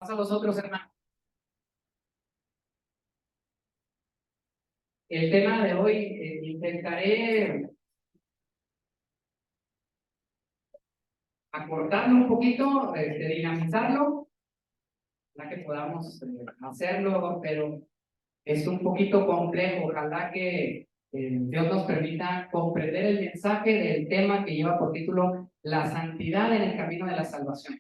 Pasa a vosotros, hermanos. El tema de hoy, intentaré acortarlo un poquito, dinamizarlo, para que podamos hacerlo, pero es un poquito complejo. Ojalá que Dios nos permita comprender el mensaje del tema que lleva por título La santidad en el camino de la salvación.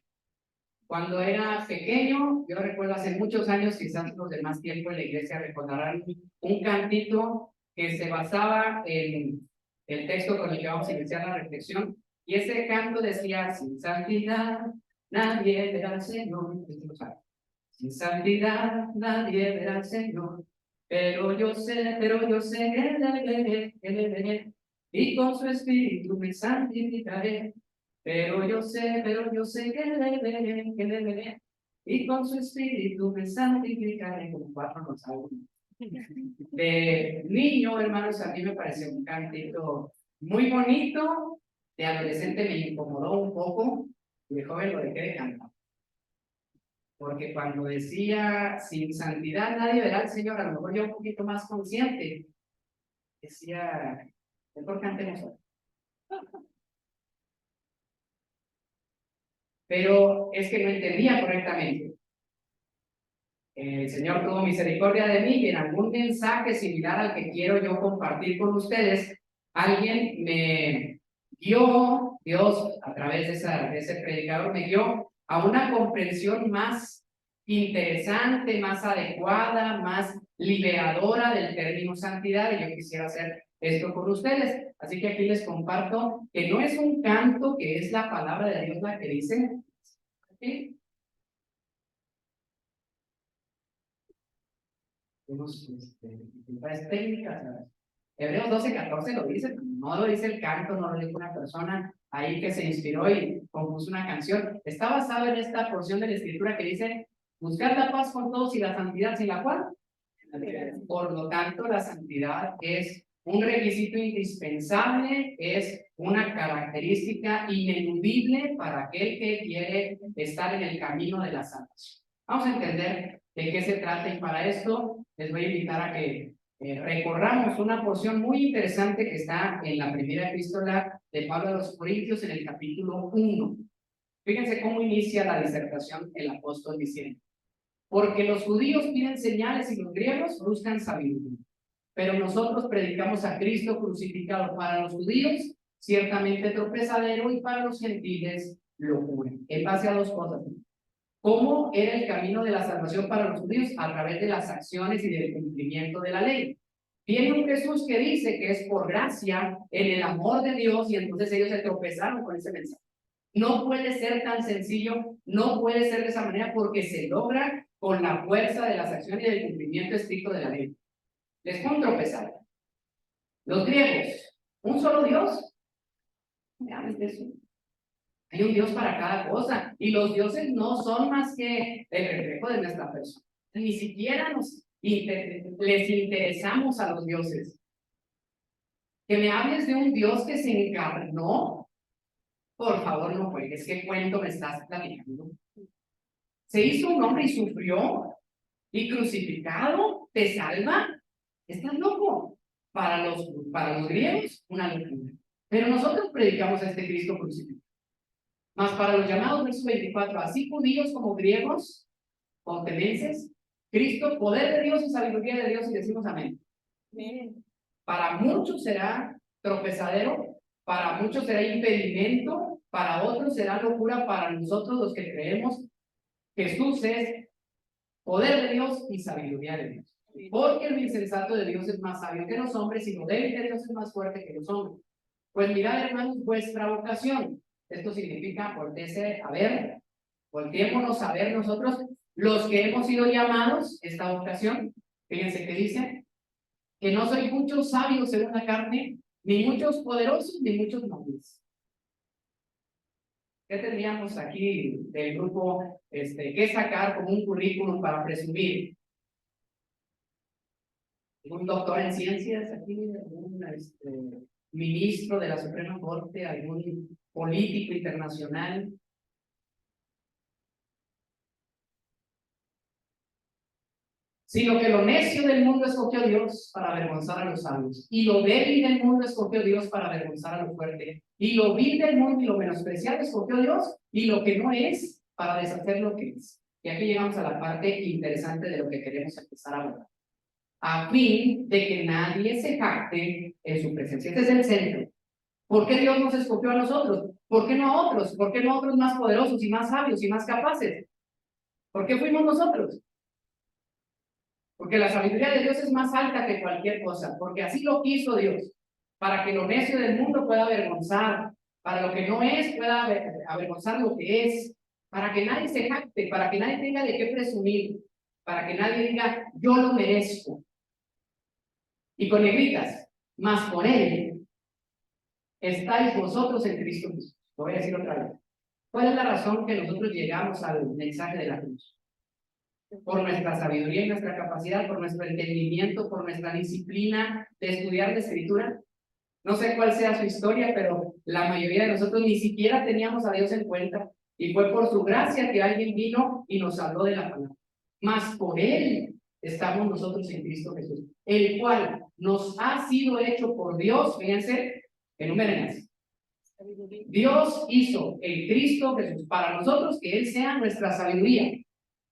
Cuando era pequeño, yo recuerdo hace muchos años, quizás los de más tiempo en la iglesia recordarán un cantito que se basaba en el texto con el que vamos a iniciar la reflexión, y ese canto decía: sin santidad nadie verá al Señor. Sin santidad nadie verá al Señor, pero yo sé que le veré, y con su espíritu me santificaré. Pero yo sé que le veré, y con su espíritu me santificaré. Como cuatro nos hago. De niño, hermanos, a mí me pareció un cantito muy bonito. De adolescente me incomodó un poco, y de joven lo dejé de cantar. Porque cuando decía sin santidad nadie verá al Señor, a lo mejor yo un poquito más consciente, decía, mejor cantemos hoy. Pero es que no entendía correctamente. El Señor tuvo misericordia de mí, y en algún mensaje similar al que quiero yo compartir con ustedes, alguien me guió, Dios a través de ese predicador me guió a una comprensión más interesante, más adecuada, más liberadora del término santidad, y yo quisiera hacer esto con ustedes. Así que aquí les comparto que no es un canto, que es la palabra de Dios la que dice, ¿sí? Unos dificultades técnicas, ¿sabes? Hebreos 12:14 lo dice, no lo dice el canto, no lo dice una persona ahí que se inspiró y compuso una canción. Está basado en esta porción de la escritura que dice: buscar la paz con todos y la santidad, sin la cual. Por lo tanto, la santidad es un requisito indispensable, es una característica ineludible para aquel que quiere estar en el camino de la salvación. Vamos a entender de qué se trata, y para esto les voy a invitar a que recorramos una porción muy interesante que está en la primera epístola de Pablo a los Corintios, en el capítulo 1. Fíjense cómo inicia la disertación el apóstol diciendo: porque los judíos piden señales y los griegos buscan sabiduría, pero nosotros predicamos a Cristo crucificado, para los judíos ciertamente tropezadero, y para los gentiles locura. En base a dos cosas: ¿cómo era el camino de la salvación para los judíos? A través de las acciones y del cumplimiento de la ley. Viene un Jesús que dice que es por gracia, en el amor de Dios, y entonces ellos se tropezaron con ese mensaje. No puede ser tan sencillo, no puede ser de esa manera, porque se logra con la fuerza de las acciones y del cumplimiento estricto de la ley. Les fue un tropezar. Los griegos, ¿un solo Dios? Vean eso. Hay un Dios para cada cosa, y los dioses no son más que el reflejo de nuestra persona. Ni siquiera les interesamos a los dioses. Que me hables de un Dios que se encarnó, por favor, no juegues. ¿Qué cuento me estás platicando? Se hizo un hombre y sufrió, y crucificado, ¿te salva? ¿Estás loco? Para los griegos, una locura. Pero nosotros predicamos a este Cristo crucificado. Mas para los llamados, verso 24, así judíos como griegos, contenenses, Cristo, poder de Dios y sabiduría de Dios, y decimos amén. Amén. Para muchos será tropezadero, para muchos será impedimento, para otros será locura, para nosotros los que creemos Jesús es poder de Dios y sabiduría de Dios. Porque el insensato de Dios es más sabio que los hombres, y lo débil de Dios es más fuerte que los hombres. Pues mirad, hermanos, vuestra vocación. Esto significa, volteese a ver, volteémonos a ver nosotros, los que hemos sido llamados esta vocación. Fíjense que dice: que no soy muchos sabios según la carne, ni muchos poderosos, ni muchos nobles. ¿Qué tendríamos aquí del grupo que sacar como un currículum para presumir? ¿Un doctor en ciencias aquí? ¿Un ministro de la Suprema Corte? ¿Algún político internacional? Sino que lo necio del mundo escogió Dios para avergonzar a los sabios, y lo débil del mundo escogió Dios para avergonzar a lo fuerte, y lo vil del mundo y lo menospreciado escogió Dios, y lo que no es para deshacer lo que es. Y aquí llegamos a la parte interesante de lo que queremos empezar a hablar. A fin de que nadie se jacte en su presencia. Este es el centro. ¿Por qué Dios nos escogió a nosotros? ¿Por qué no a otros? ¿Por qué no a otros más poderosos y más sabios y más capaces? ¿Por qué fuimos nosotros? Porque la sabiduría de Dios es más alta que cualquier cosa, porque así lo quiso Dios, para que lo necio del mundo pueda avergonzar, para lo que no es pueda avergonzar lo que es, para que nadie se jacte, para que nadie tenga de qué presumir, para que nadie diga, yo lo merezco. Y con negritas, más por él, estáis vosotros en Cristo Jesús. Lo voy a decir otra vez. ¿Cuál es la razón que nosotros llegamos al mensaje de la cruz? Por nuestra sabiduría y nuestra capacidad, por nuestro entendimiento, por nuestra disciplina de estudiar la Escritura. No sé cuál sea su historia, pero la mayoría de nosotros ni siquiera teníamos a Dios en cuenta, y fue por su gracia que alguien vino y nos habló de la palabra. Mas por Él estamos nosotros en Cristo Jesús, el cual nos ha sido hecho por Dios. Fíjense, enumeren. Dios hizo el Cristo Jesús para nosotros que Él sea nuestra sabiduría,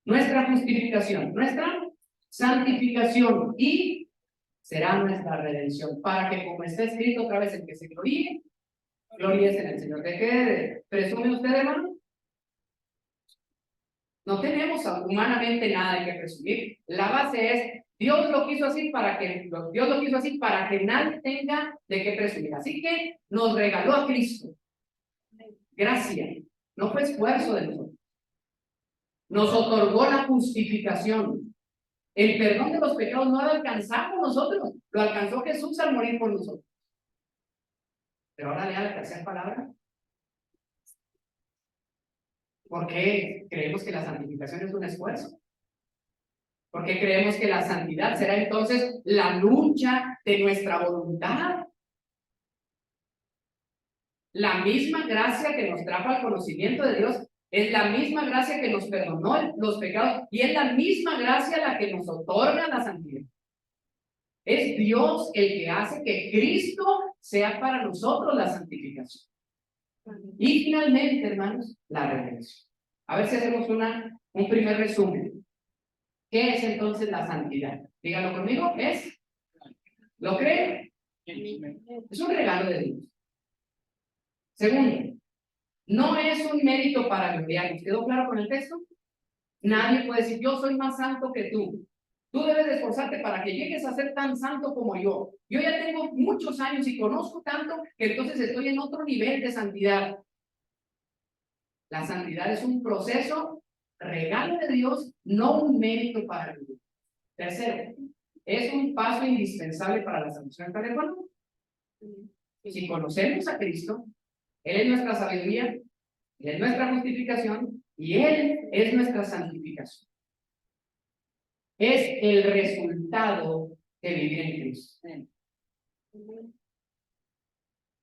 nuestra justificación, nuestra santificación, y será nuestra redención, para que, como está escrito otra vez, el que se gloríe, gloríese en el Señor. ¿De qué presume usted, hermano? No tenemos humanamente nada de que presumir. La base es, Dios lo quiso así para que nadie tenga de qué presumir. Así que nos regaló a Cristo. Gracia, no fue esfuerzo de nosotros. Nos otorgó la justificación. El perdón de los pecados no lo alcanzamos nosotros, lo alcanzó Jesús al morir por nosotros. Pero ahora lea la tercera palabra. ¿Por qué creemos que la santificación es un esfuerzo? ¿Por qué creemos que la santidad será entonces la lucha de nuestra voluntad? La misma gracia que nos trajo al conocimiento de Dios es la misma gracia que nos perdonó los pecados, y es la misma gracia la que nos otorga la santidad. Es Dios el que hace que Cristo sea para nosotros la santificación. Y finalmente, hermanos, la redención. A ver si hacemos un primer resumen. ¿Qué es entonces la santidad? Díganlo conmigo, ¿lo creen? Es un regalo de Dios. Segundo, no es un mérito para gloriarnos. ¿Quedó claro con el texto? Nadie puede decir, yo soy más santo que tú. Tú debes de esforzarte para que llegues a ser tan santo como yo. Yo ya tengo muchos años y conozco tanto que entonces estoy en otro nivel de santidad. La santidad es un proceso, regalo de Dios, no un mérito para Dios. Tercero, es un paso indispensable para la salvación. ¿Está de acuerdo? Si conocemos a Cristo, Él es nuestra sabiduría, Él es nuestra justificación y Él es nuestra santificación. Es el resultado de vivir en Cristo.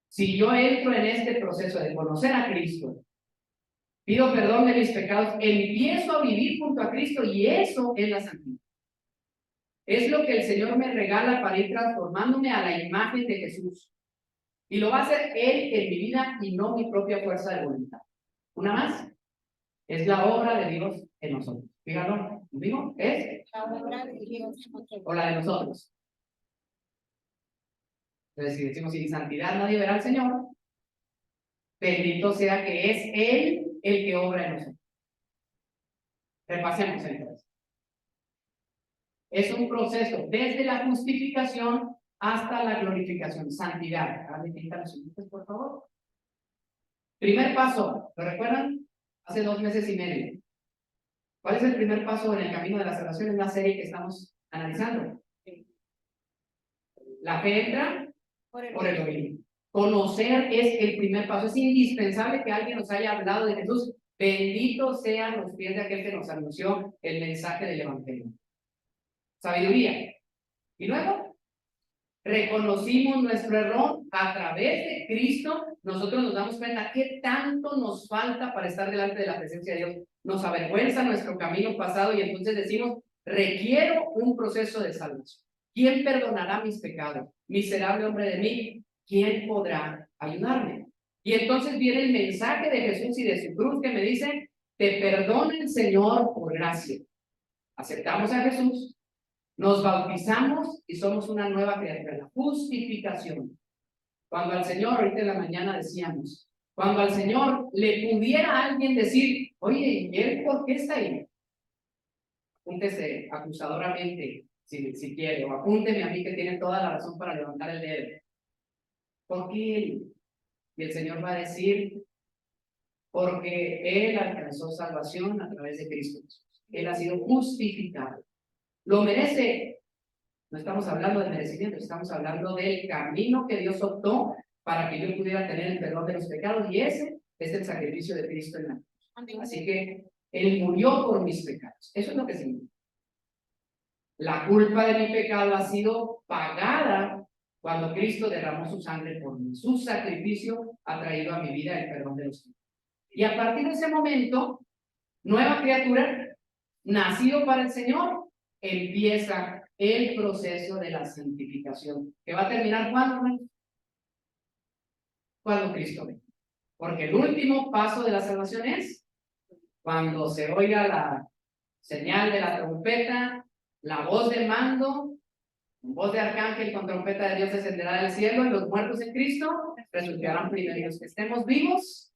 Si yo entro en este proceso de conocer a Cristo, pido perdón de mis pecados, empiezo a vivir junto a Cristo, y eso es la santidad. Es lo que el Señor me regala para ir transformándome a la imagen de Jesús. Y lo va a hacer Él en mi vida y no mi propia fuerza de voluntad. Una más, es la obra de Dios en nosotros. Fíjalo, ¿conmigo? ¿Es? La obra de Dios en nosotros. O la de nosotros. Entonces, si decimos sin santidad nadie verá al Señor, bendito sea que es Él el que obra en nosotros. Repasemos entonces. Es un proceso desde la justificación hasta la glorificación. Santidad. Los siguientes, por favor. Primer paso, ¿lo recuerdan? Hace 2 meses y medio. ¿Cuál es el primer paso en el camino de la salvación? En la serie que estamos analizando. La fe entra por el oído. Conocer es el primer paso. Es indispensable que alguien nos haya hablado de Jesús. Bendito sean los pies de aquel que nos anunció el mensaje del Evangelio. Sabiduría. Y luego, reconocimos nuestro error a través de Cristo. Nosotros nos damos cuenta qué tanto nos falta para estar delante de la presencia de Dios. Nos avergüenza nuestro camino pasado y entonces decimos, Requiero un proceso de salvación. ¿Quién perdonará mis pecados? Miserable hombre de mí, ¿quién podrá ayudarme? Y entonces viene el mensaje de Jesús y de su cruz que me dice, te perdona el Señor por gracia. Aceptamos a Jesús, nos bautizamos y somos una nueva criatura, la justificación. Cuando al Señor, ahorita en la mañana decíamos, cuando al Señor le pudiera a alguien decir, oye, ¿y él por qué está ahí? Apúntese acusadoramente, si quiere, o apúnteme a mí que tiene toda la razón para levantar el dedo. ¿Por qué él? Y el Señor va a decir, porque él alcanzó salvación a través de Cristo Jesús. Él ha sido justificado. ¿Lo merece? No estamos hablando de merecimiento, estamos hablando del camino que Dios optó para que yo pudiera tener el perdón de los pecados, y ese es el sacrificio de Cristo en la cruz. Así que Él murió por mis pecados. Eso es lo que significa. La culpa de mi pecado ha sido pagada cuando Cristo derramó su sangre por mí. Su sacrificio ha traído a mi vida el perdón de los pecados. Y a partir de ese momento, nueva criatura, nacido para el Señor, empieza el proceso de la santificación, que va a terminar cuando Cristo venga. Porque el último paso de la salvación es cuando se oiga la señal de la trompeta, la voz de mando, con voz de arcángel, con trompeta de Dios descenderá del cielo, y los muertos en Cristo resucitarán primero, y los que estemos vivos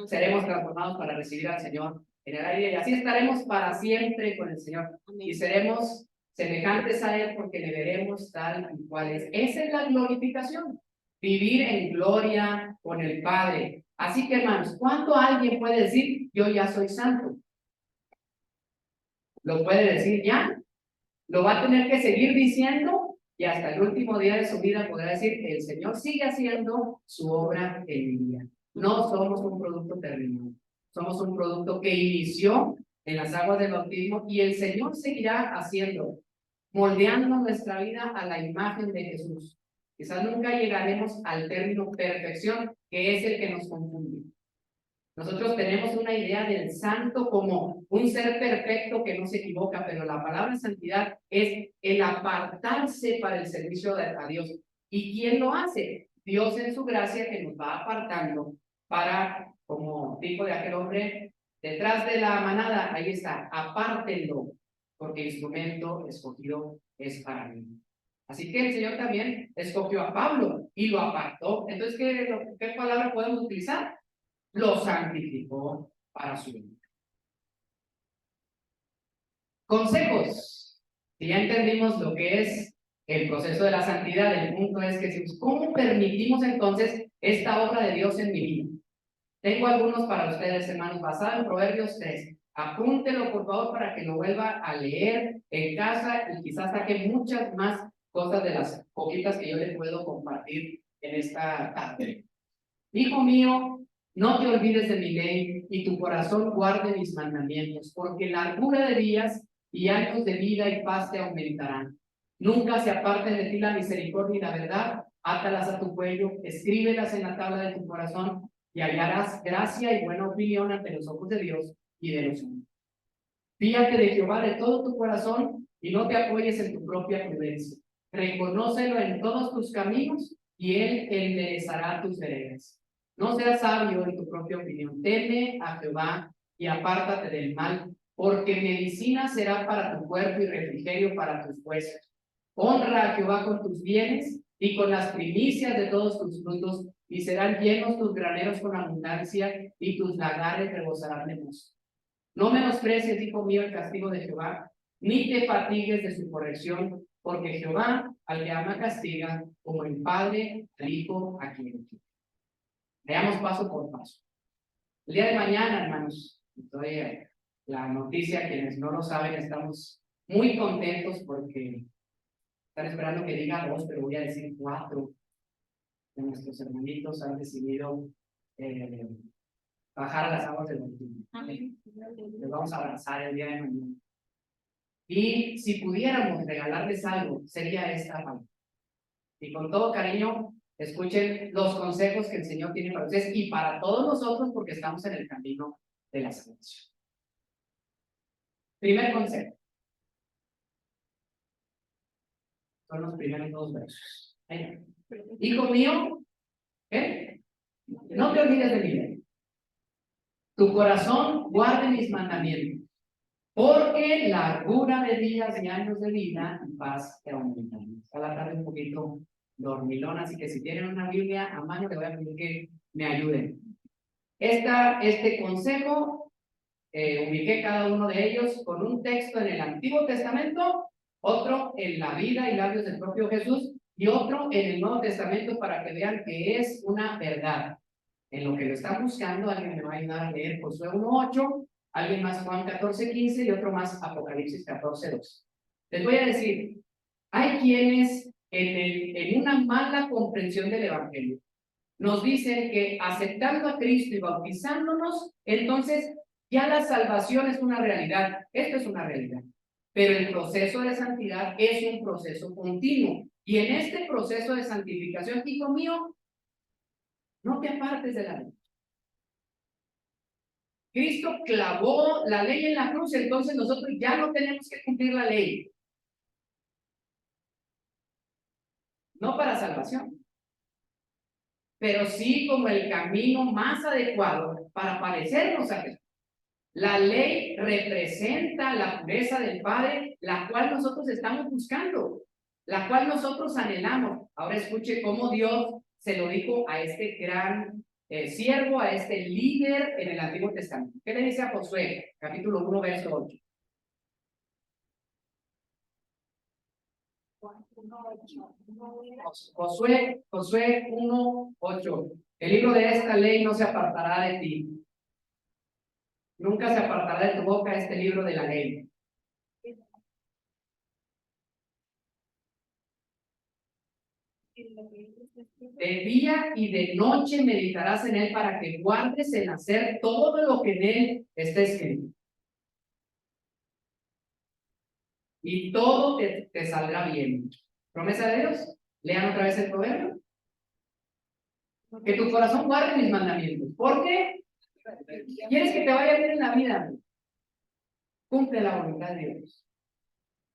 seremos transformados para recibir al Señor en el aire, y así estaremos para siempre con el Señor. Y seremos semejantes a Él porque le veremos tal y cual es. Esa es la glorificación, vivir en gloria con el Padre. Así que, hermanos, ¿cuánto alguien puede decir, yo ya soy santo? ¿Lo puede decir ya? ¿Lo va a tener que seguir diciendo? Y hasta el último día de su vida podrá decir, el Señor sigue haciendo su obra en mi vida. No somos un producto terminado, somos un producto que inició en las aguas del bautismo, y el Señor seguirá haciendo, moldeando nuestra vida a la imagen de Jesús. Quizás nunca llegaremos al término perfección, que es el que nos confunde. Nosotros tenemos una idea del santo como un ser perfecto que no se equivoca, pero la palabra santidad es el apartarse para el servicio a Dios. ¿Y quién lo hace? Dios en su gracia, que nos va apartando para, como dijo de aquel hombre, detrás de la manada, ahí está, apártenlo, porque el instrumento escogido es para mí. Así que el Señor también escogió a Pablo y lo apartó. Entonces, ¿qué palabra podemos utilizar? Lo santificó para su vida. Consejos. Si ya entendimos lo que es el proceso de la santidad, el punto es que ¿cómo permitimos entonces esta obra de Dios en mi vida? Tengo algunos para ustedes, hermanos, basado en Proverbios 3. Apúntelo, por favor, para que lo vuelva a leer en casa y quizás saque muchas más cosas de las poquitas que yo les puedo compartir en esta tarde. Hijo mío, no te olvides de mi ley, y tu corazón guarde mis mandamientos, porque largura de días y años de vida y paz te aumentarán. Nunca se aparten de ti la misericordia y la verdad, átalas a tu cuello, escríbelas en la tabla de tu corazón, y hallarás gracia y buena opinión ante los ojos de Dios y de los hombres. Fíate de Jehová de todo tu corazón, y no te apoyes en tu propia prudencia. Reconócelo en todos tus caminos, y él enderezará tus veredas. No seas sabio en tu propia opinión. Teme a Jehová y apártate del mal, porque medicina será para tu cuerpo y refrigerio para tus huesos. Honra a Jehová con tus bienes y con las primicias de todos tus frutos, y serán llenos tus graneros con abundancia, y tus lagares rebosarán de mosto. No menosprecies, hijo mío, el castigo de Jehová, ni te fatigues de su corrección, porque Jehová al que ama castiga, como el padre al hijo a quien quiere. Veamos paso por paso. El día de mañana, hermanos, la noticia, quienes no lo saben, estamos muy contentos porque están esperando que diga 2, pero voy a decir 4 de nuestros hermanitos han decidido bajar a las aguas del bautismo. Les vamos a abrazar el día de mañana. Y si pudiéramos regalarles algo, sería esta palabra. Y con todo cariño, escuchen los consejos que el Señor tiene para ustedes y para todos nosotros, porque estamos en el camino de la salvación. Primer consejo. Son los primeros dos versos. Hijo mío, ¿qué? No te olvides de mí. Tu corazón guarde mis mandamientos, porque largura de días y años de vida y paz te aumentan. A la tarde un poquito dormilón, así que si tienen una Biblia a mano, le voy a pedir que me ayuden. Este consejo, ubiqué cada uno de ellos con un texto en el Antiguo Testamento, otro en la vida y labios del propio Jesús, y otro en el Nuevo Testamento para que vean que es una verdad. En lo que lo está buscando, alguien me va a ayudar a leer Josué 1:8, alguien más Juan 14:15 y otro más Apocalipsis 14:2. Les voy a decir, hay quienes en una mala comprensión del Evangelio nos dicen que aceptando a Cristo y bautizándonos, entonces ya la salvación es una realidad. Esto es una realidad. Pero el proceso de santidad es un proceso continuo. Y en este proceso de santificación, hijo mío, no te apartes de la ley. Cristo clavó la ley en la cruz, entonces nosotros ya no tenemos que cumplir la ley. No para salvación, pero sí como el camino más adecuado para parecernos a Jesús. La ley representa la pureza del Padre, la cual nosotros estamos buscando, la cual nosotros anhelamos. Ahora escuche cómo Dios se lo dijo a este gran siervo, a este líder en el Antiguo Testamento. ¿Qué le dice a Josué? Capítulo 1, verso 8. Josué 1:8. El libro de esta ley no se apartará de ti. Nunca se apartará de tu boca este libro de la ley. De día y de noche meditarás en él para que guardes en hacer todo lo que en él está escrito. Y todo te saldrá bien. ¿Promesa de Dios? Lean otra vez el proverbio. Que tu corazón guarde mis mandamientos. ¿Por qué? ¿Quieres que te vaya bien en la vida? Cumple la voluntad de Dios.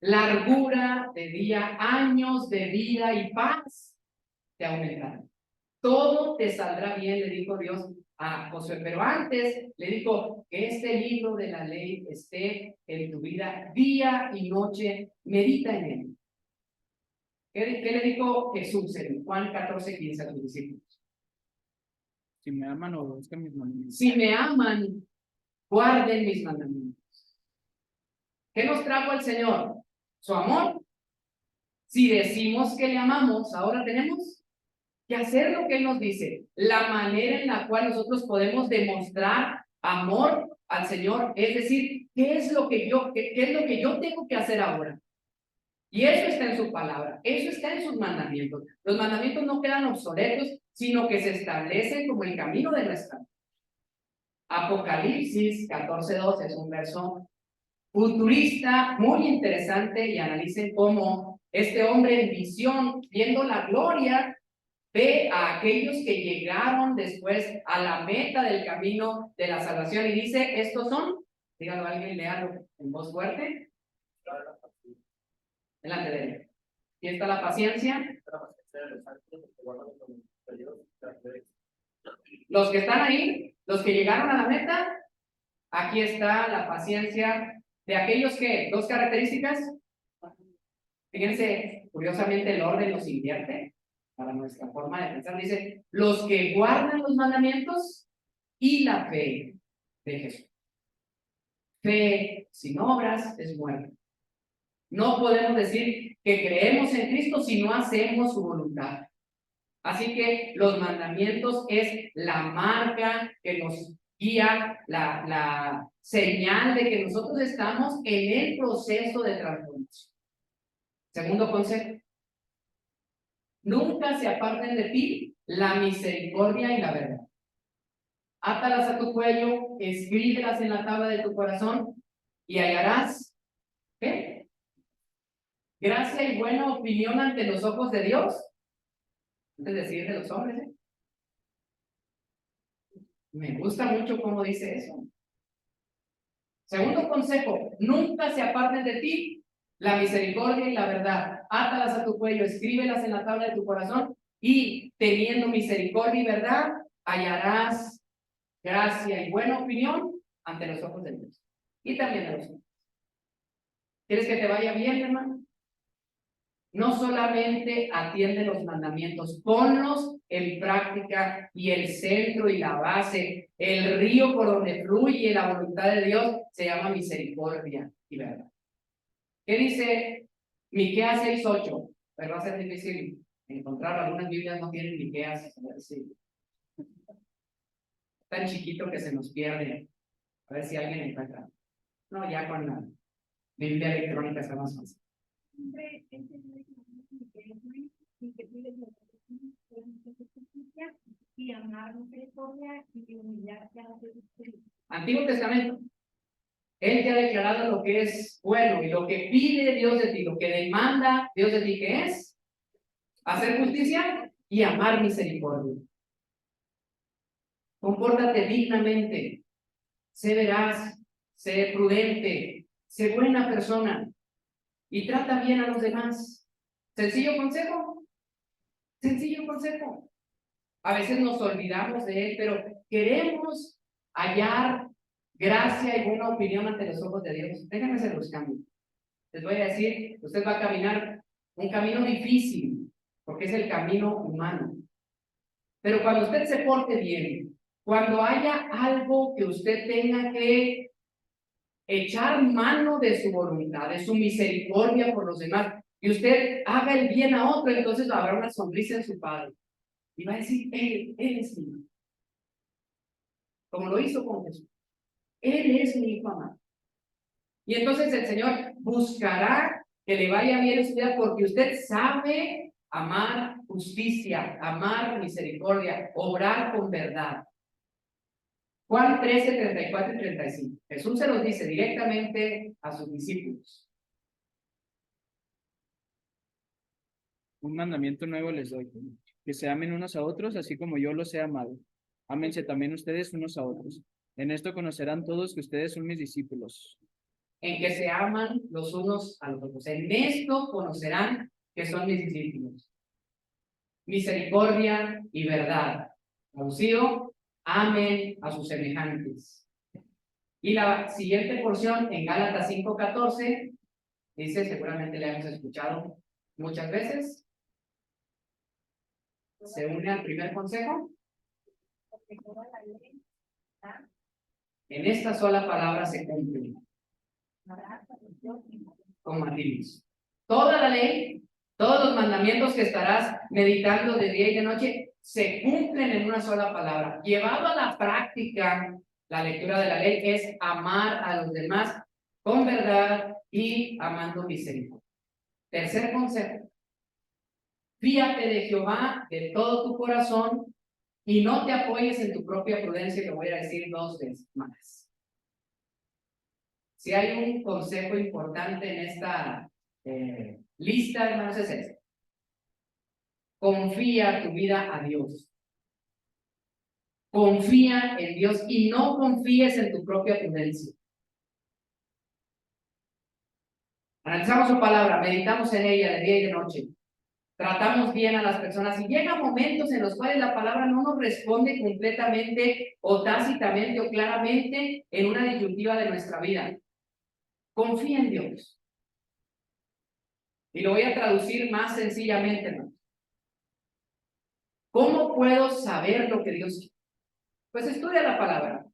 Largura de día, años de vida y paz te aumentarán. Todo te saldrá bien, le dijo Dios a Josué. Pero antes le dijo que este libro de la ley esté en tu vida día y noche. Medita en él. ¿Qué le dijo Jesús en Juan 14:15 a sus discípulos? Si me aman, obedezcan mis mandamientos. Si me aman, guarden mis mandamientos. ¿Qué nos trajo el Señor? Su amor. Si decimos que le amamos, ahora tenemos que hacer lo que Él nos dice. La manera en la cual nosotros podemos demostrar amor al Señor, es decir, ¿qué es lo que yo tengo que hacer ahora? Y eso está en su palabra, eso está en sus mandamientos. Los mandamientos no quedan obsoletos, sino que se establecen como el camino de nuestra vida. Apocalipsis 14:2 es un verso futurista muy interesante y analicen cómo este hombre en visión, viendo la gloria, ve a aquellos que llegaron después a la meta del camino de la salvación y dice, estos son, dígalo a alguien, léalo en voz fuerte. Delante de él. Aquí está la paciencia. Los que están ahí, los que llegaron a la meta, aquí está la paciencia de aquellos que, dos características. Fíjense, curiosamente el orden los invierte para nuestra forma de pensar. Dice, los que guardan los mandamientos y la fe de Jesús. Fe sin obras es muerte. No podemos decir que creemos en Cristo si no hacemos su voluntad. Así que los mandamientos es la marca que nos guía, la señal de que nosotros estamos en el proceso de transformación. Segundo consejo. Nunca se aparten de ti la misericordia y la verdad. Átalas a tu cuello, escríbelas en la tabla de tu corazón y hallarás, ¿qué? Gracia y buena opinión ante los ojos de Dios. Antes de decir de los hombres, ¿eh? Me gusta mucho cómo dice eso. Segundo consejo, nunca se aparten de ti la misericordia y la verdad. Átalas a tu cuello, escríbelas en la tabla de tu corazón, y teniendo misericordia y verdad, hallarás gracia y buena opinión ante los ojos de Dios y también de los hombres. ¿Quieres que te vaya bien, hermano? No solamente atiende los mandamientos, ponlos en práctica, y el centro y la base, el río por donde fluye la voluntad de Dios, se llama misericordia y verdad. ¿Qué dice Miqueas 6:8? Pero va a ser difícil encontrar, algunas Biblias no tienen Miqueas, a ver si tan chiquito que se nos pierde, a ver si alguien encuentra. No, ya con la Biblia electrónica está más fácil. Antiguo Testamento. Él te ha declarado lo que es bueno y lo que pide Dios de ti, lo que demanda Dios de ti, que es hacer justicia y amar misericordia. Compórtate dignamente, sé veraz, sé prudente, sé buena persona y trata bien a los demás. Sencillo consejo, sencillo consejo. A veces nos olvidamos de él, pero queremos hallar gracia y buena opinión ante los ojos de Dios. Déjenme hacer los cambios. Les voy a decir, usted va a caminar un camino difícil, porque es el camino humano. Pero cuando usted se porte bien, cuando haya algo que usted tenga que echar mano de su voluntad, de su misericordia por los demás, y usted haga el bien a otro, entonces habrá una sonrisa en su padre. Y va a decir, él es mi hijo. Como lo hizo con Jesús. Él es mi hijo amado. Y entonces el Señor buscará que le vaya bien en su vida, porque usted sabe amar justicia, amar misericordia, obrar con verdad. Juan 13:34 y 35. Jesús se los dice directamente a sus discípulos. Un mandamiento nuevo les doy, que se amen unos a otros, así como yo los he amado. Ámense también ustedes unos a otros. En esto conocerán todos que ustedes son mis discípulos. En que se aman los unos a los otros. En esto conocerán que son mis discípulos. Misericordia y verdad. Traducido, amen a sus semejantes. Y la siguiente porción en Gálatas 5:14 dice, seguramente le hemos escuchado muchas veces, se une al primer consejo. En esta sola palabra se cumple. Como dices. Toda la ley, todos los mandamientos que estarás meditando de día y de noche, se cumplen en una sola palabra. Llevado a la práctica, la lectura de la ley es amar a los demás con verdad y amando misericordia. Tercer consejo. Fíate de Jehová de todo tu corazón y no te apoyes en tu propia prudencia, que voy a decir 2 veces más. Si hay un consejo importante en esta lista, hermanos, es este. Confía tu vida a Dios. Confía en Dios y no confíes en tu propia prudencia. Analizamos su palabra, meditamos en ella de día y de noche. Tratamos bien a las personas y llegan momentos en los cuales la palabra no nos responde completamente o tácitamente o claramente en una disyuntiva de nuestra vida. Confía en Dios. Y lo voy a traducir más sencillamente, hermano. ¿Cómo puedo saber lo que Dios quiere? Pues estudia la palabra.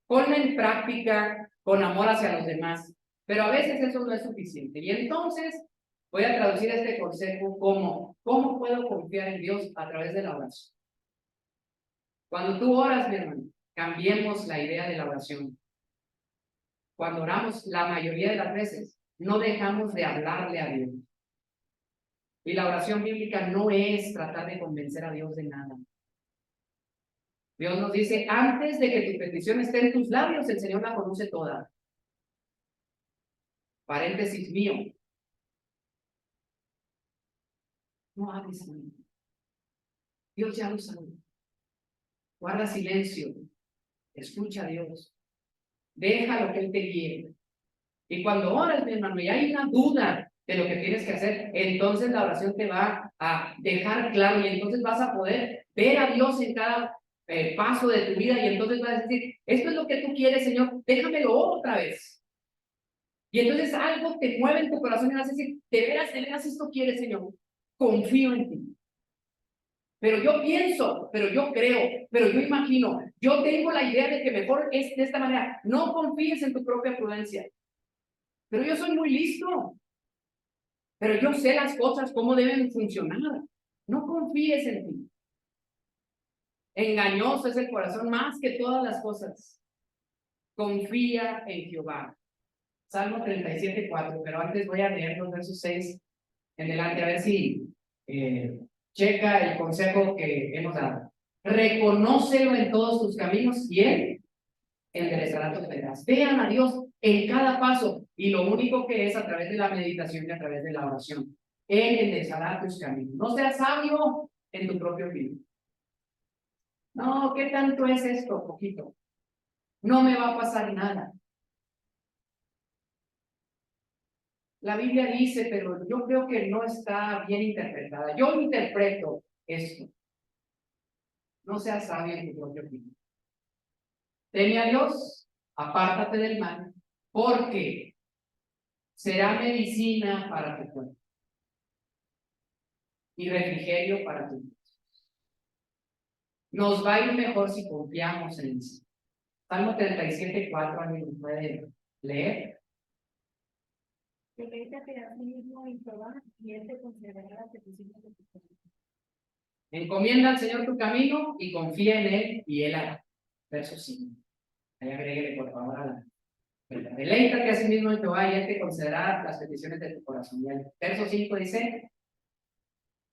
Ponla en práctica con amor hacia los demás. Pero a veces eso no es suficiente. Y entonces voy a traducir este consejo como, ¿cómo puedo confiar en Dios a través de la oración? Cuando tú oras, mi hermano, cambiemos la idea de la oración. Cuando oramos, la mayoría de las veces, no dejamos de hablarle a Dios. Y la oración bíblica no es tratar de convencer a Dios de nada. Dios nos dice, antes de que tu petición esté en tus labios, el Señor la conoce toda. Paréntesis mío. No hables, amigo. Dios ya lo sabe. Guarda silencio. Escucha a Dios. Deja lo que Él te guíe. Y cuando oras, mi hermano, y hay una duda de lo que tienes que hacer, entonces la oración te va a dejar claro y entonces vas a poder ver a Dios en cada paso de tu vida y entonces vas a decir, esto es lo que tú quieres, Señor, déjamelo otra vez. Y entonces algo te mueve en tu corazón y vas a decir, de veras esto quieres, Señor, confío en ti. Pero yo pienso, pero yo creo, pero yo imagino, yo tengo la idea de que mejor es de esta manera. No confíes en tu propia prudencia. Pero yo soy muy listo. Pero yo sé las cosas, cómo deben funcionar. No confíes en ti. Engañoso es el corazón más que todas las cosas. Confía en Jehová. Salmo 37:4, pero antes voy a leer los versos 6 en adelante, a ver si checa el consejo que hemos dado. Reconócelo en todos tus caminos y Él enderezará tus veredas. Vean a Dios en cada paso y lo único que es a través de la meditación y a través de la oración. Él enderezará tus caminos. No seas sabio en tu propio opinión. No, ¿qué tanto es esto? Poquito. No me va a pasar nada. La Biblia dice, pero yo creo que no está bien interpretada. Yo interpreto esto. No seas sabio en tu propio opinión. Teme a Dios, apártate del mal, porque será medicina para tu cuerpo y refrigerio para tu vida. Nos va a ir mejor si confiamos en Él. Salmo 37:4, ¿alguien puede leer? Deleítate a sí mismo en Jehová, y Él te concederá las peticiones de tu corazón. Encomienda al Señor tu camino y confía en Él y Él hará. Verso 5. Ahí agréguele por favor a la. Deleítate a sí mismo en Jehová y Él te concederá las peticiones de tu corazón. Y el verso 5 dice,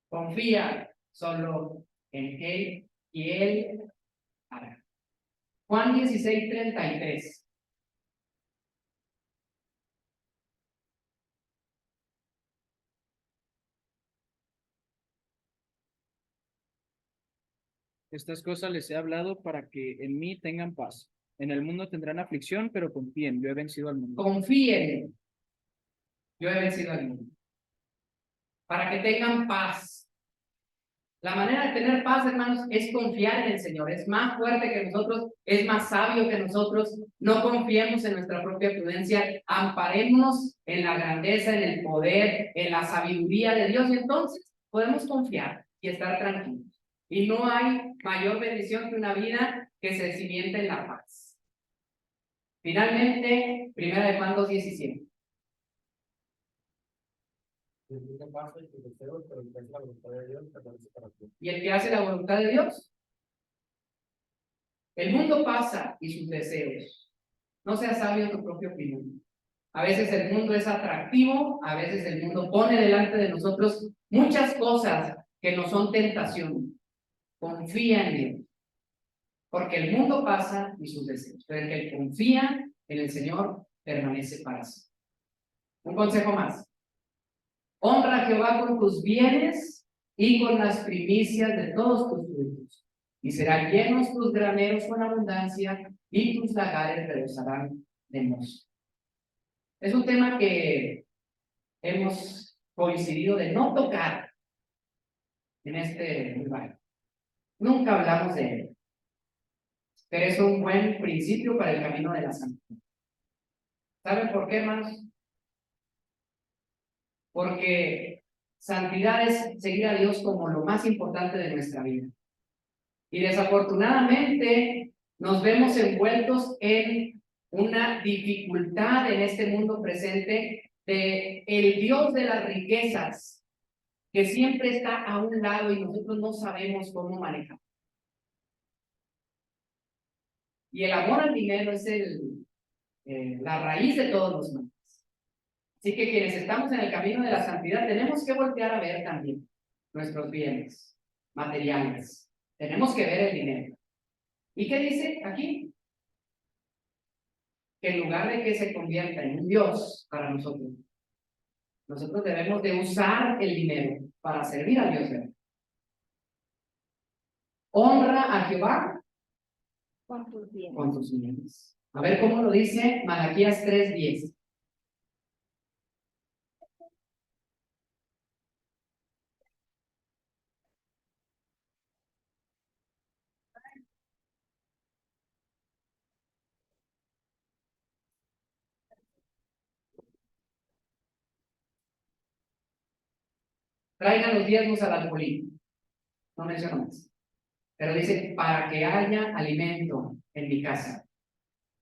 confía solo en Él y Él hará. Juan 16:33. Estas cosas les he hablado para que en mí tengan paz. En el mundo tendrán aflicción, pero confíen, yo he vencido al mundo. Confíen, yo he vencido al mundo. Para que tengan paz. La manera de tener paz, hermanos, es confiar en el Señor. Es más fuerte que nosotros, es más sabio que nosotros. No confiemos en nuestra propia prudencia. Amparémonos en la grandeza, en el poder, en la sabiduría de Dios. Y entonces podemos confiar y estar tranquilos. Y no hay mayor bendición que una vida que se cimienta en la paz. Finalmente, 1 Juan 2:17. Y el que hace la voluntad de Dios. El mundo pasa y sus deseos. No seas sabio en tu propia opinión. A veces el mundo es atractivo, a veces el mundo pone delante de nosotros muchas cosas que no son tentación. Confía en Dios. Porque el mundo pasa y sus deseos. Pero el que confía en el Señor permanece para siempre. Un consejo más. Honra a Jehová con tus bienes y con las primicias de todos tus frutos. Y serán llenos tus graneros con abundancia y tus lagares rebosarán de mosto. Es un tema que hemos coincidido de no tocar en este lugar. Nunca hablamos de él. Pero es un buen principio para el camino de la santidad. ¿Saben por qué, hermanos? Porque santidad es seguir a Dios como lo más importante de nuestra vida. Y desafortunadamente nos vemos envueltos en una dificultad en este mundo presente de el Dios de las riquezas, que siempre está a un lado y nosotros no sabemos cómo manejar. Y el amor al dinero es la raíz de todos los males. Así que quienes estamos en el camino de la santidad tenemos que voltear a ver también nuestros bienes materiales. Tenemos que ver el dinero. ¿Y qué dice aquí? Que en lugar de que se convierta en un Dios para nosotros, nosotros debemos de usar el dinero para servir a Dios. Honra a Jehová Con tus bienes. con tus bienes. A ver cómo lo dice Malaquías 3:10. Traigan los diezmos al alfolí. No menciona más. Pero dice, para que haya alimento en mi casa.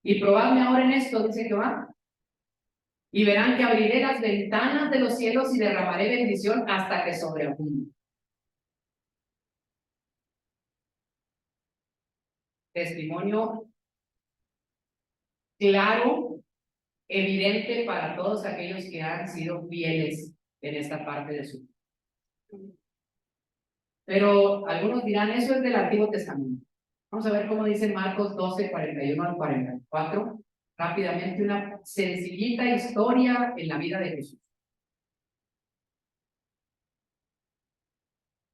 Y probadme ahora en esto, dice Jehová. Y verán que abriré las ventanas de los cielos y derramaré bendición hasta que sobreabunde. Testimonio claro, evidente para todos aquellos que han sido fieles en esta parte de su vida. Pero algunos dirán, eso es del Antiguo Testamento. Vamos a ver cómo dice Marcos 12, 41 al 44. Rápidamente, una sencillita historia en la vida de Jesús.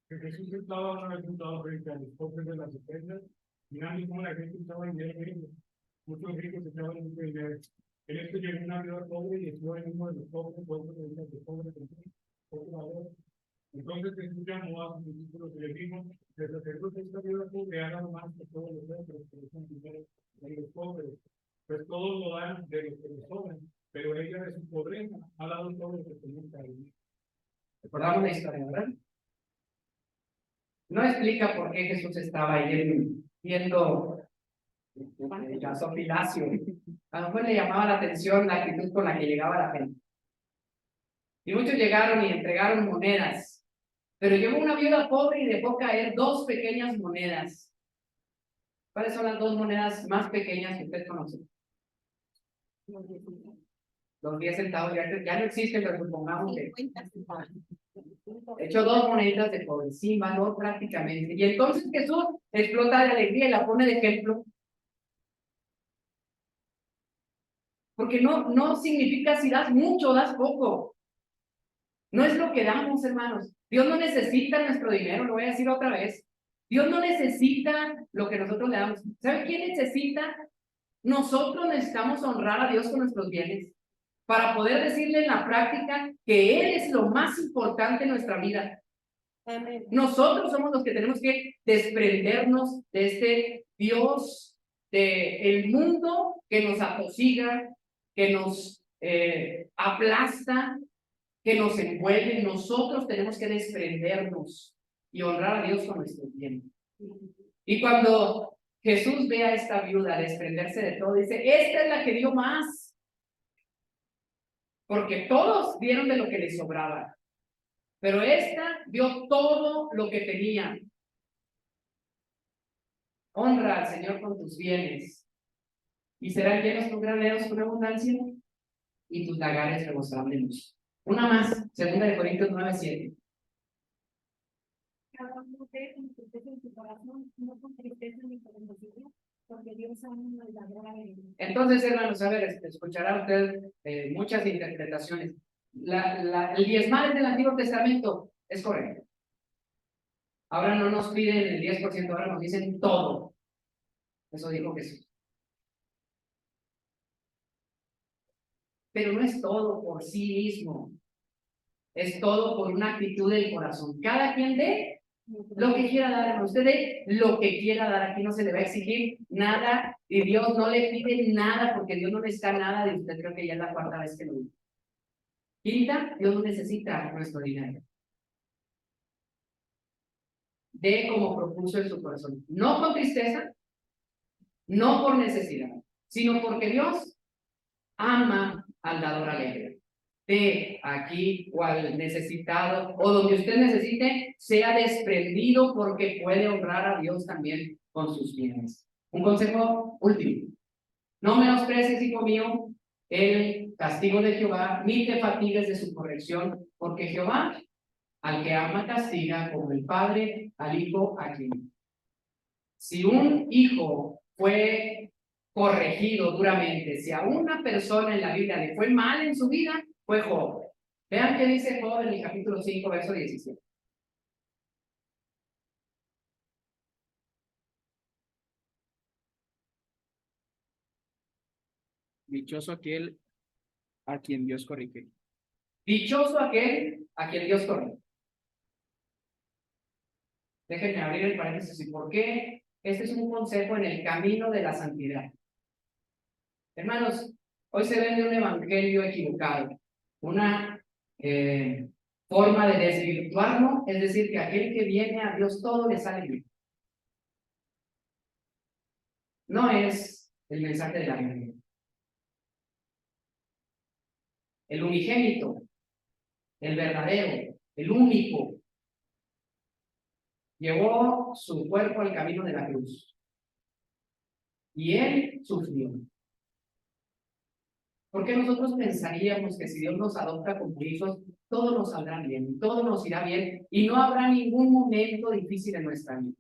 Que Jesús estaba una vez sentado frente a los pobres de las ofrendas, mirando cómo la gente estaba en dinero. Muchos ricos estaban en mucho dinero. En esto llegó una viuda pobre y estuvo en uno de los pobres, de pobres, poco valor. Entonces Jesús llamó a sus discípulos y les dijo: les aseguro que esta viuda pobre ha dado más que todos los otros que les han dinero en los pobres, pues todos lo dan de los que les sobran, pero ella de su pobreza ha dado todo lo que tenía para vivir. Recordamos la historia, ¿verdad? No explica por qué Jesús estaba ahí viendo gasofilacio. A lo mejor le llamaba la atención la actitud con la que llegaba la gente. Y muchos llegaron y entregaron monedas. Pero llegó una viuda pobre y dejó caer 2 pequeñas monedas. ¿Cuáles son las 2 monedas más pequeñas que usted conoce? Los 10 centavos ya no existen, pero supongamos que echó 2 moneditas de cobre, sin valor prácticamente. Y entonces Jesús explota de alegría y la pone de ejemplo. Porque no significa si das mucho o das poco. No es lo que damos, hermanos. Dios no necesita nuestro dinero, lo voy a decir otra vez. Dios no necesita lo que nosotros le damos. ¿Sabe quién necesita? Nosotros necesitamos honrar a Dios con nuestros bienes para poder decirle en la práctica que Él es lo más importante en nuestra vida. Amén. Nosotros somos los que tenemos que desprendernos de este Dios, del mundo que nos atosiga, que nos aplasta, que nos envuelve. Nosotros tenemos que desprendernos y honrar a Dios con nuestros bienes. Y cuando Jesús ve a esta viuda desprenderse de todo, dice, esta es la que dio más. Porque todos dieron de lo que les sobraba. Pero esta dio todo lo que tenía. Honra al Señor con tus bienes. Y serán llenos tus graneros con abundancia y tus lagares rebosarán de luz. Una más, 2 Corintios 9:7. Cada uno de con tristeza en su corazón, no con tristeza ni con emoción, porque Dios ama al dador alegre. Entonces, hermanos, a ver, escuchará usted muchas interpretaciones. El diezmar del Antiguo Testamento es correcto. Ahora no nos piden el 10%, ahora nos dicen todo. Eso dijo Jesús. Pero no es todo por sí mismo. Es todo por una actitud del corazón. Cada quien dé lo que quiera dar. Usted dé lo que quiera dar. Aquí no se le va a exigir nada. Y Dios no le pide nada porque Dios no necesita nada de usted. Creo que ya es la 4ª vez que lo digo. Quinta, Dios no necesita nuestro dinero. Dé como propuso en su corazón. No con tristeza, no por necesidad, sino porque Dios ama al dador alegre. De aquí o al necesitado o donde usted necesite, sea desprendido porque puede honrar a Dios también con sus bienes. Un consejo último. No menosprecies, hijo mío, el castigo de Jehová, ni te fatigues de su corrección, porque Jehová al que ama castiga como el padre al hijo a quien. Si un hijo fue corregido duramente, si a una persona en la Biblia le fue mal en su vida, fue Job. Vean qué dice Job en el capítulo 5, verso 17. Dichoso aquel a quien Dios corrige Dichoso aquel a quien Dios corrige. Déjenme abrir el paréntesis. ¿Y por qué? Este es un consejo en el camino de la santidad. Hermanos, hoy se vende un evangelio equivocado, una forma de desvirtuarlo, es decir, que aquel que viene a Dios todo le sale bien. No es el mensaje de la Biblia. El unigénito, el verdadero, el único, llevó su cuerpo al camino de la cruz. Y él sufrió. ¿Por qué nosotros pensaríamos que si Dios nos adopta como hijos, todo nos saldrá bien, todo nos irá bien y no habrá ningún momento difícil en nuestra vida?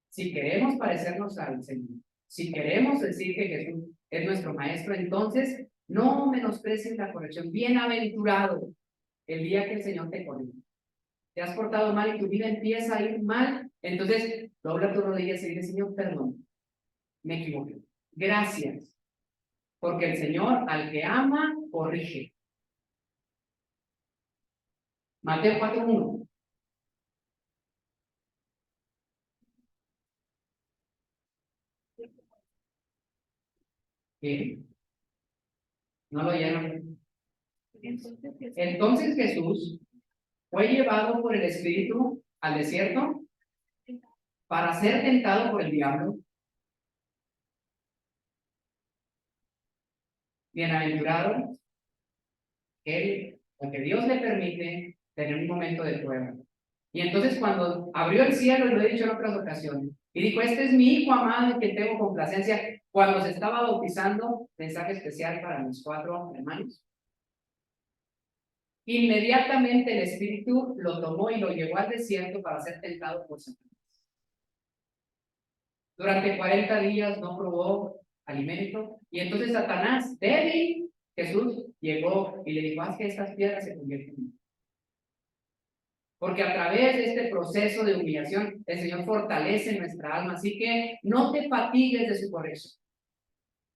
Si queremos parecernos al Señor, si queremos decir que Jesús es nuestro Maestro, entonces no menosprecies la corrección. Bienaventurado el día que el Señor te corrige. Te has portado mal y tu vida empieza a ir mal, entonces dobla tus rodillas y dile: Señor, perdón, me equivoqué. Gracias. Porque el Señor al que ama, corrige. Mateo 4:1. Bien. ¿No lo oyeron? Entonces Jesús fue llevado por el Espíritu al desierto para ser tentado por el diablo. Bienaventurado él, porque Dios le permite tener un momento de prueba. Y entonces cuando abrió el cielo, y lo he dicho en otras ocasiones, y dijo: este es mi hijo amado en quien tengo complacencia, cuando se estaba bautizando, mensaje especial para mis 4 hermanos, inmediatamente el Espíritu lo tomó y lo llevó al desierto para ser tentado por Satanás. Durante 40 días no probó alimento, y entonces Satanás, débil, Jesús llegó y le dijo: haz que estas piedras se conviertan en... Porque a través de este proceso de humillación, el Señor fortalece nuestra alma. Así que no te fatigues de su corrección.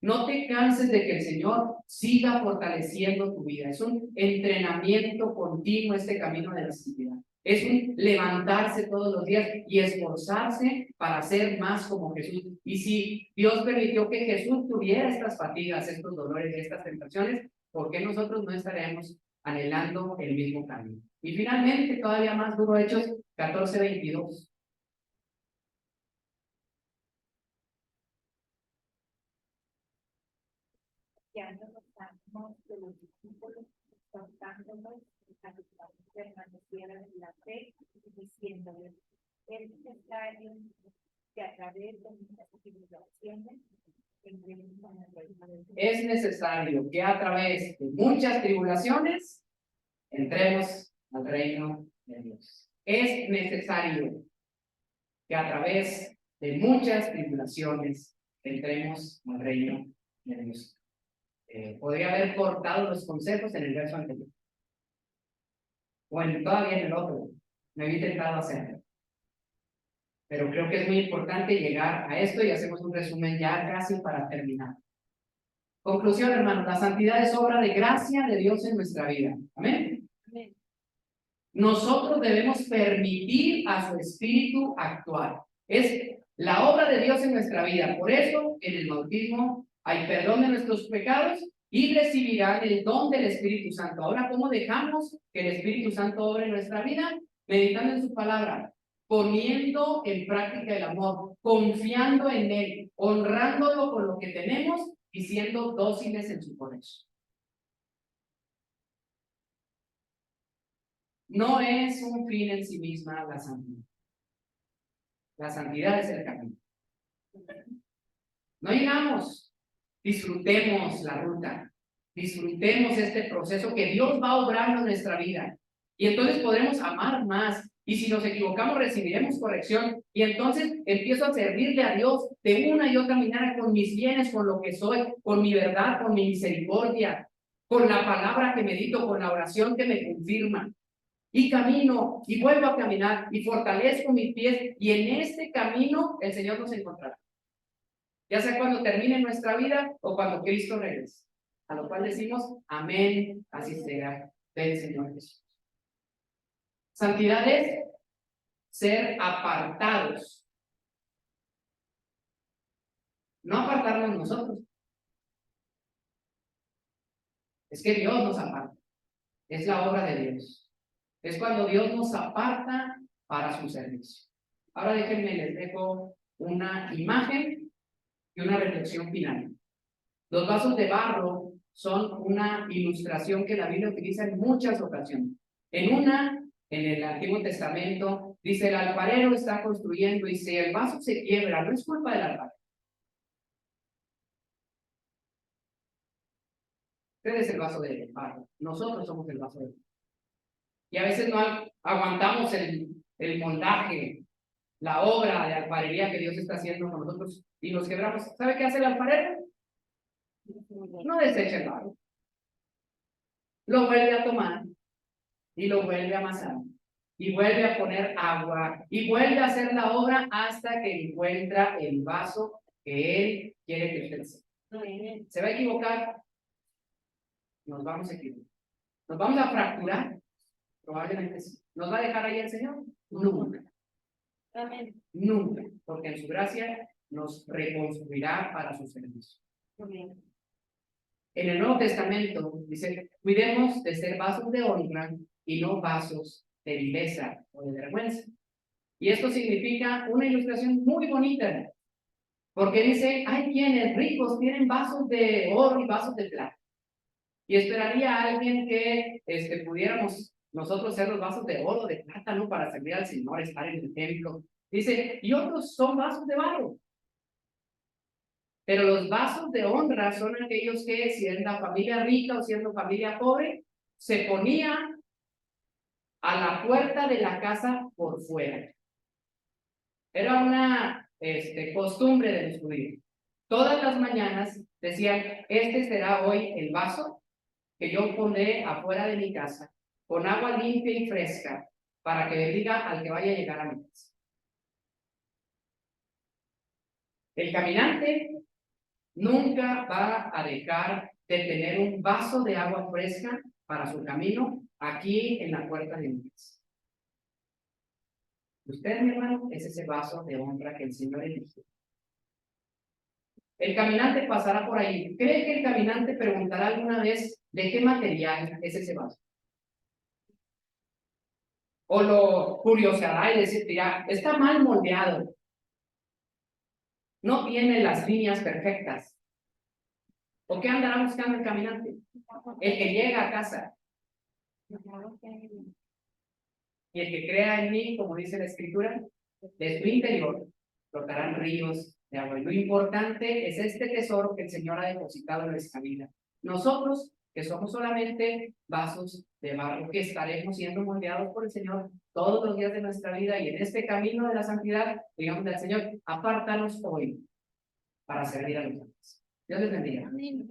No te canses de que el Señor siga fortaleciendo tu vida. Es un entrenamiento continuo este camino de la santidad. Es un levantarse todos los días y esforzarse para ser más como Jesús. Y si Dios permitió que Jesús tuviera estas fatigas, estos dolores y estas tentaciones, ¿por qué nosotros no estaremos anhelando el mismo camino? Y finalmente, todavía más duro, Hechos 14:22. Ya no estamos de los discípulos exhortándolos a que permanecieran en la fe, diciéndoles: es necesario que a través de muchas tribulaciones entremos en el reino de Dios. Es necesario que a través de muchas tribulaciones entremos al reino de Dios. Es necesario que a través de muchas tribulaciones entremos al reino de Dios. Podría haber cortado los consejos en el verso anterior, o todavía en el otro. Me había intentado hacerlo, pero creo que es muy importante llegar a esto y hacemos un resumen ya casi para terminar. Conclusión, hermanos: la santidad es obra de gracia de Dios en nuestra vida. Amén. Amén. Nosotros debemos permitir a su Espíritu actuar. Es la obra de Dios en nuestra vida. Por eso, en el bautismo hay perdón de nuestros pecados y recibirán el don del Espíritu Santo. Ahora, ¿cómo dejamos que el Espíritu Santo obre en nuestra vida? Meditando en su palabra, poniendo en práctica el amor, confiando en Él, honrándolo con lo que tenemos y siendo dóciles en su corrección. No es un fin en sí misma la santidad. La santidad es el camino. No llegamos. Disfrutemos la ruta. Disfrutemos este proceso que Dios va obrando en nuestra vida. Y entonces podremos amar más. Y si nos equivocamos, recibiremos corrección. Y entonces empiezo a servirle a Dios de una y otra manera, con mis bienes, con lo que soy, con mi verdad, con mi misericordia, con la palabra que medito, con la oración que me confirma. Y camino, y vuelvo a caminar, y fortalezco mis pies, y en este camino el Señor nos encontrará. Ya sea cuando termine nuestra vida o cuando Cristo regrese. a lo cual decimos, amén, así sea, del Señor Jesús. Santidad es ser apartados. No apartarnos nosotros. Es que Dios nos aparta. Es la obra de Dios. Es cuando Dios nos aparta para su servicio. Ahora déjenme, les dejo una imagen y una reflexión final. Los vasos de barro son una ilustración que la Biblia utiliza en muchas ocasiones. En el Antiguo Testamento, dice: el alfarero está construyendo y si el vaso se quiebra, no es culpa del alfarero. Usted es el vaso de barro, nosotros somos el vaso de barro. Y a veces no aguantamos el moldaje, la obra de alfarería que Dios está haciendo con nosotros y nos quebramos. ¿Sabe qué hace el alfarero? No desecha el barro. Lo vuelve a tomar y lo vuelve a amasar y vuelve a poner agua y vuelve a hacer la obra hasta que encuentra el vaso que Él quiere que usted sea. ¿Se va a equivocar? Nos vamos a equivocar. ¿Nos vamos a fracturar? Probablemente sí. ¿Nos va a dejar ahí el Señor? Nunca. Amén. Nunca, porque en su gracia nos reconstruirá para su servicio. Amén. En el Nuevo Testamento dice: cuidemos de ser vasos de honra y no vasos de vileza o de vergüenza. Y esto significa una ilustración muy bonita, porque dice: hay quienes ricos tienen vasos de oro y vasos de plata. Y esperaría a alguien que pudiéramos nosotros ser los vasos de oro, de plata, ¿no? Para servir al Señor, estar en el templo. Dice: y otros son vasos de barro. Pero los vasos de honra son aquellos que, siendo familia rica o siendo familia pobre, se ponían a la puerta de la casa por fuera. Era una costumbre de los judíos. Todas las mañanas decían: este será hoy el vaso que yo pondré afuera de mi casa, con agua limpia y fresca, para que bendiga al que vaya a llegar a mi casa. El caminante nunca va a dejar de tener un vaso de agua fresca para su camino aquí en la puerta de mi casa. Usted, mi hermano, es ese vaso de honra que el Señor eligió. El caminante pasará por ahí. ¿Cree que el caminante preguntará alguna vez de qué material es ese vaso? O lo curioseará y dirá: está mal moldeado. No tiene las líneas perfectas. ¿O qué andará buscando el caminante? El que llega a casa. Y el que crea en mí, como dice la Escritura, de su interior brotarán ríos de agua. Y lo importante es este tesoro que el Señor ha depositado en nuestra vida. Nosotros, que somos solamente vasos de barro, que estaremos siendo moldeados por el Señor todos los días de nuestra vida, y en este camino de la santidad, digamos al Señor: apártanos hoy para servir a los demás. Dios les bendiga. Amén.